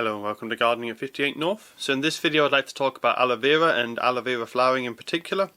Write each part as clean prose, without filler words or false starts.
Hello and welcome to Gardening at 58 North. So in this video I'd like to talk about aloe vera and aloe vera flowering in particular.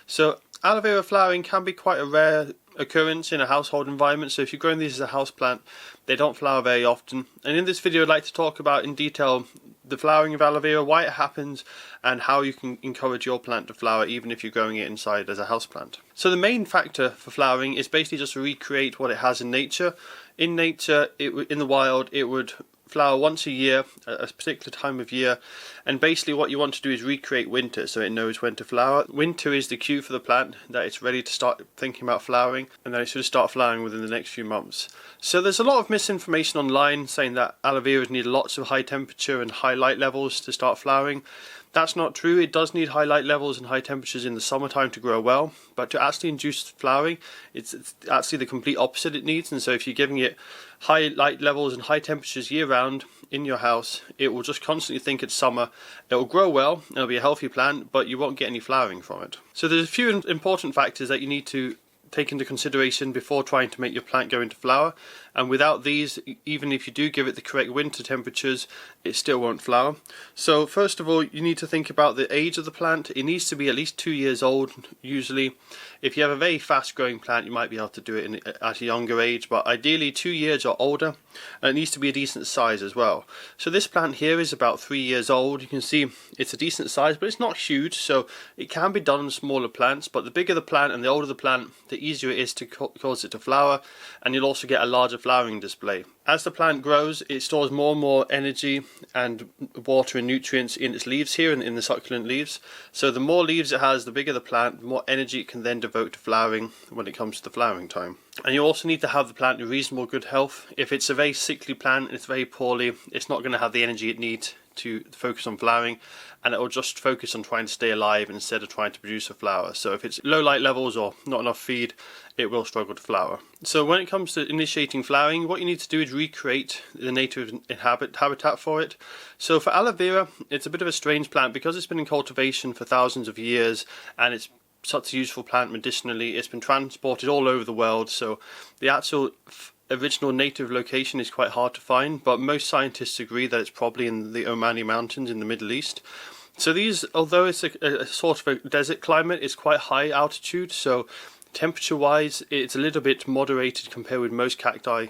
So aloe vera flowering can be quite a rare occurrence in a household environment, so if you're growing these as a house plant they don't flower very often. And in this video I'd like to talk about in detail the flowering of aloe vera, why it happens and how you can encourage your plant to flower even if you're growing it inside as a house plant. So the main factor for flowering is basically just to recreate what it has in nature. In nature, in the wild, it would flower once a year at a particular time of year, and basically what you want to do is recreate winter so it knows when to flower. Winter is the cue for the plant that it's ready to start thinking about flowering, and that it should start flowering within the next few months. So there's a lot of misinformation online saying that aloe veras need lots of high temperature and high light levels to start flowering. That's not true. It does need high light levels and high temperatures in the summertime to grow well, but to actually induce flowering, it's actually the complete opposite it needs. And so if you're giving it high light levels and high temperatures year round in your house, it will just constantly think it's summer. It will grow well, it'll be a healthy plant, but you won't get any flowering from it. So there's a few important factors that you need to take into consideration before trying to make your plant go into flower, and without these, even if you do give it the correct winter temperatures, it still won't flower. So first of all, you need to think about the age of the plant. It needs to be at least 2 years old usually. If you have a very fast growing plant you might be able to do it at a younger age, but ideally 2 years or older, and it needs to be a decent size as well. So this plant here is about 3 years old. You can see it's a decent size, but it's not huge, so it can be done on smaller plants, but the bigger the plant and the older the plant, the easier it is to cause it to flower, and you'll also get a larger flowering display. As the plant grows, it stores more and more energy and water and nutrients in its leaves here, in the succulent leaves. So the more leaves it has, the bigger the plant, the more energy it can then devote to flowering when it comes to the flowering time. And you also need to have the plant in reasonable good health. If it's a very sickly plant and it's very poorly, it's not going to have the energy it needs to focus on flowering, and it will just focus on trying to stay alive instead of trying to produce a flower. So if it's low light levels or not enough feed, it will struggle to flower. So when it comes to initiating flowering, what you need to do is recreate the native habitat for it. So for aloe vera, it's a bit of a strange plant because it's been in cultivation for thousands of years and it's such a useful plant medicinally. It's been transported all over the world, so the actual original native location is quite hard to find, but most scientists agree that it's probably in the Omani Mountains in the Middle East. So these, although it's a sort of a desert climate, it's quite high altitude, so temperature wise it's a little bit moderated compared with most cacti.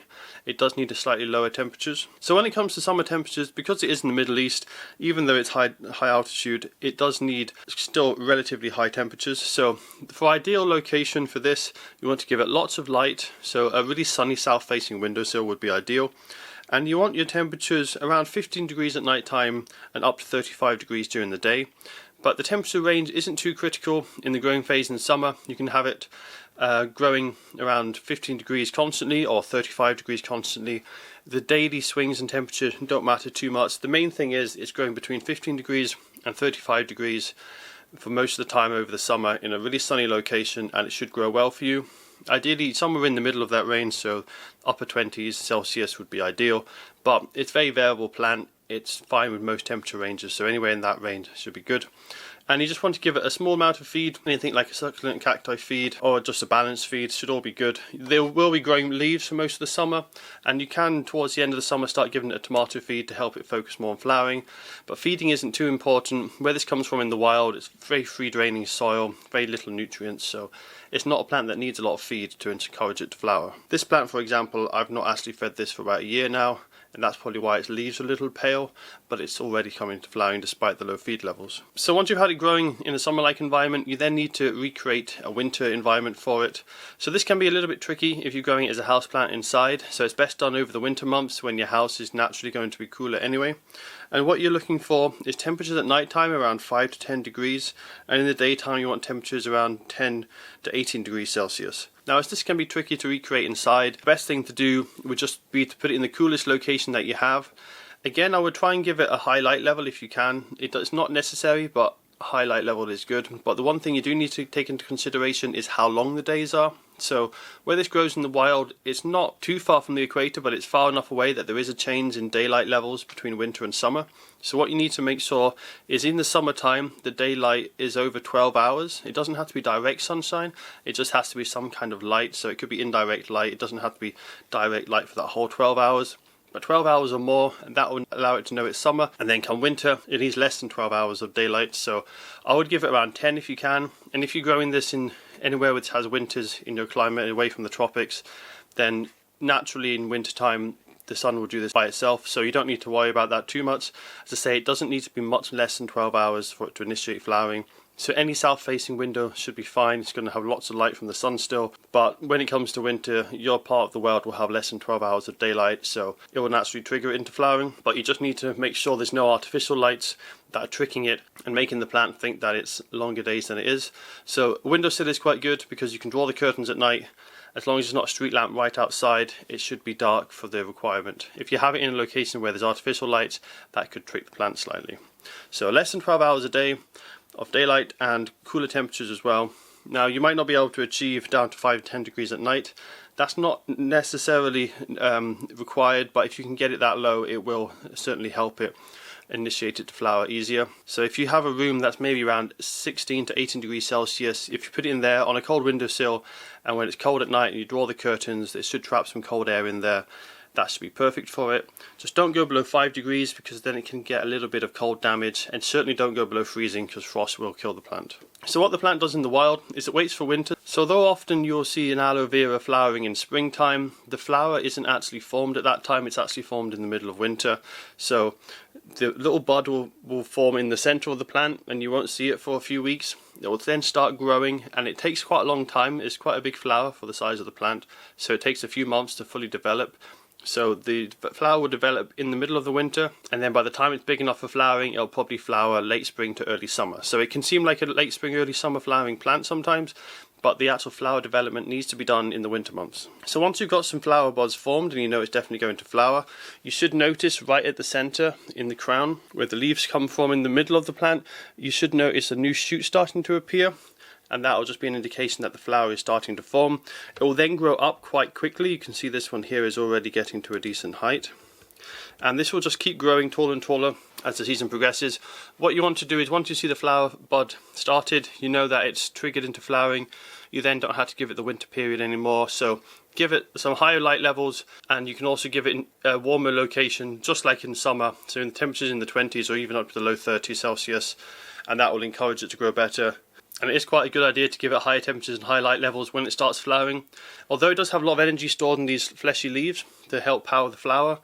It does need a slightly lower temperatures. So when it comes to summer temperatures, because it is in the Middle East, even though it's high altitude, it does need still relatively high temperatures. So for ideal location for this, you want to give it lots of light, so a really sunny south facing windowsill would be ideal. And you want your temperatures around 15 degrees at night time and up to 35 degrees during the day. But the temperature range isn't too critical in the growing phase in summer. You can have it growing around 15 degrees constantly or 35 degrees constantly. The daily swings in temperature don't matter too much. The main thing is it's growing between 15 degrees and 35 degrees for most of the time over the summer in a really sunny location, and it should grow well for you. Ideally somewhere in the middle of that range, so upper 20s Celsius would be ideal, but it's a very variable plant. It's fine with most temperature ranges, so anywhere in that range should be good. And you just want to give it a small amount of feed. Anything like a succulent cacti feed or just a balanced feed should all be good. They will be growing leaves for most of the summer, and you can towards the end of the summer start giving it a tomato feed to help it focus more on flowering, but feeding isn't too important. Where this comes from in the wild, it's very free draining soil, very little nutrients, so it's not a plant that needs a lot of feed to encourage it to flower. This plant, for example, I've not actually fed this for about a year now, and that's probably why its leaves are a little pale, but it's already coming to flowering despite the low feed levels. So once you've had it growing in a summer-like environment, you then need to recreate a winter environment for it. So this can be a little bit tricky if you're growing it as a houseplant inside, so it's best done over the winter months when your house is naturally going to be cooler anyway. And what you're looking for is temperatures at night time around 5 to 10 degrees, and in the daytime you want temperatures around 10 to 18 degrees Celsius. Now, as this can be tricky to recreate inside, the best thing to do would just be to put it in the coolest location that you have. Again, I would try and give it a high light level if you can. It's not necessary, but a high light level is good. But the one thing you do need to take into consideration is how long the days are. So where this grows in the wild, it's not too far from the equator, but it's far enough away that there is a change in daylight levels between winter and summer. So what you need to make sure is in the summertime the daylight is over 12 hours. It doesn't have to be direct sunshine, it just has to be some kind of light. So it could be indirect light, it doesn't have to be direct light for that whole 12 hours. but 12 hours or more, and that will allow it to know it's summer. And then come winter, it needs less than 12 hours of daylight, so I would give it around 10 if you can. And if you're growing this in anywhere which has winters in your climate, away from the tropics, then naturally in winter time the sun will do this by itself, so you don't need to worry about that too much. As I say, it doesn't need to be much less than 12 hours for it to initiate flowering. So any south-facing window should be fine. It's going to have lots of light from the sun still, but when it comes to winter, your part of the world will have less than 12 hours of daylight, so it will naturally trigger it into flowering. But you just need to make sure there's no artificial lights that are tricking it and making the plant think that it's longer days than it is. So a windowsill is quite good because you can draw the curtains at night. As long as it's not a street lamp right outside, it should be dark for the requirement. If you have it in a location where there's artificial lights, that could trick the plant slightly. So less than 12 hours a day of daylight and cooler temperatures as well. Now you might not be able to achieve down to 5 to 10 degrees at night. That's not necessarily required, but if you can get it that low, it will certainly help it initiate it to flower easier. So if you have a room that's maybe around 16 to 18 degrees Celsius, if you put it in there on a cold windowsill, and when it's cold at night and you draw the curtains, it should trap some cold air in there. That should be perfect for it. Just don't go below 5 degrees because then it can get a little bit of cold damage, and certainly don't go below freezing because frost will kill the plant. So what the plant does in the wild is it waits for winter. So though often you'll see an aloe vera flowering in springtime, the flower isn't actually formed at that time, it's actually formed in the middle of winter. So the little bud will form in the center of the plant and you won't see it for a few weeks. It will then start growing, and it takes quite a long time. It's quite a big flower for the size of the plant, so it takes a few months to fully develop. So the flower will develop in the middle of the winter, and then by the time it's big enough for flowering, it'll probably flower late spring to early summer. So it can seem like a late spring, early summer flowering plant sometimes, but the actual flower development needs to be done in the winter months. So once you've got some flower buds formed and you know it's definitely going to flower, you should notice right at the center in the crown where the leaves come from in the middle of the plant, you should notice a new shoot starting to appear. And that will just be an indication that the flower is starting to form. It will then grow up quite quickly. You can see this one here is already getting to a decent height. And this will just keep growing taller and taller as the season progresses. What you want to do is, once you see the flower bud started, you know that it's triggered into flowering. You then don't have to give it the winter period anymore. So give it some higher light levels, and you can also give it in a warmer location, just like in summer. So in temperatures in the 20s or even up to the low 30s Celsius, and that will encourage it to grow better. And it is quite a good idea to give it higher temperatures and high light levels when it starts flowering. Although it does have a lot of energy stored in these fleshy leaves to help power the flower,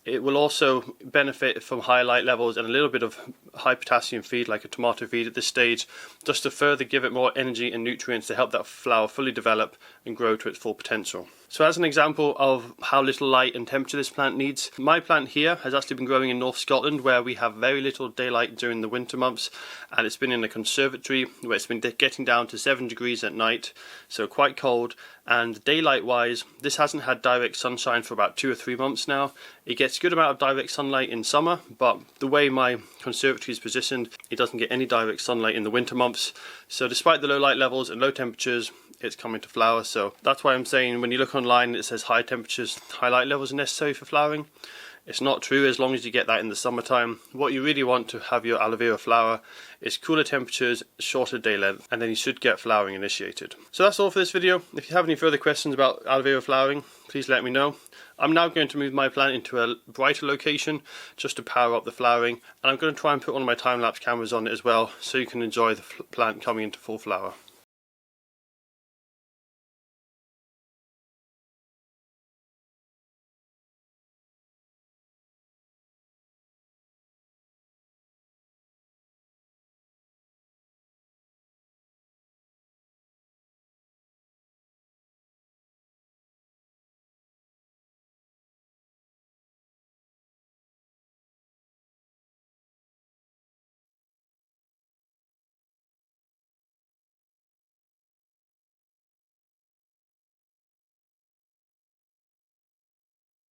it will also benefit from high light levels and a little bit of high potassium feed, like a tomato feed at this stage, just to further give it more energy and nutrients to help that flower fully develop and grow to its full potential. So as an example of how little light and temperature this plant needs, my plant here has actually been growing in North Scotland, where we have very little daylight during the winter months, and it's been in a conservatory where it's been getting down to 7 degrees at night, so quite cold. And daylight wise, this hasn't had direct sunshine for about 2 or 3 months now. It gets a good amount of direct sunlight in summer, but the way my conservatory is positioned, it doesn't get any direct sunlight in the winter months. So despite the low light levels and low temperatures, it's coming to flower. So that's why I'm saying when you look online it says high temperatures, high light levels are necessary for flowering. It's not true as long as you get that in the summertime. What you really want to have your aloe vera flower is cooler temperatures, shorter day length, and then you should get flowering initiated. So that's all for this video. If you have any further questions about aloe vera flowering, please let me know. I'm now going to move my plant into a brighter location just to power up the flowering, and I'm going to try and put one of my time-lapse cameras on it as well so you can enjoy the plant coming into full flower.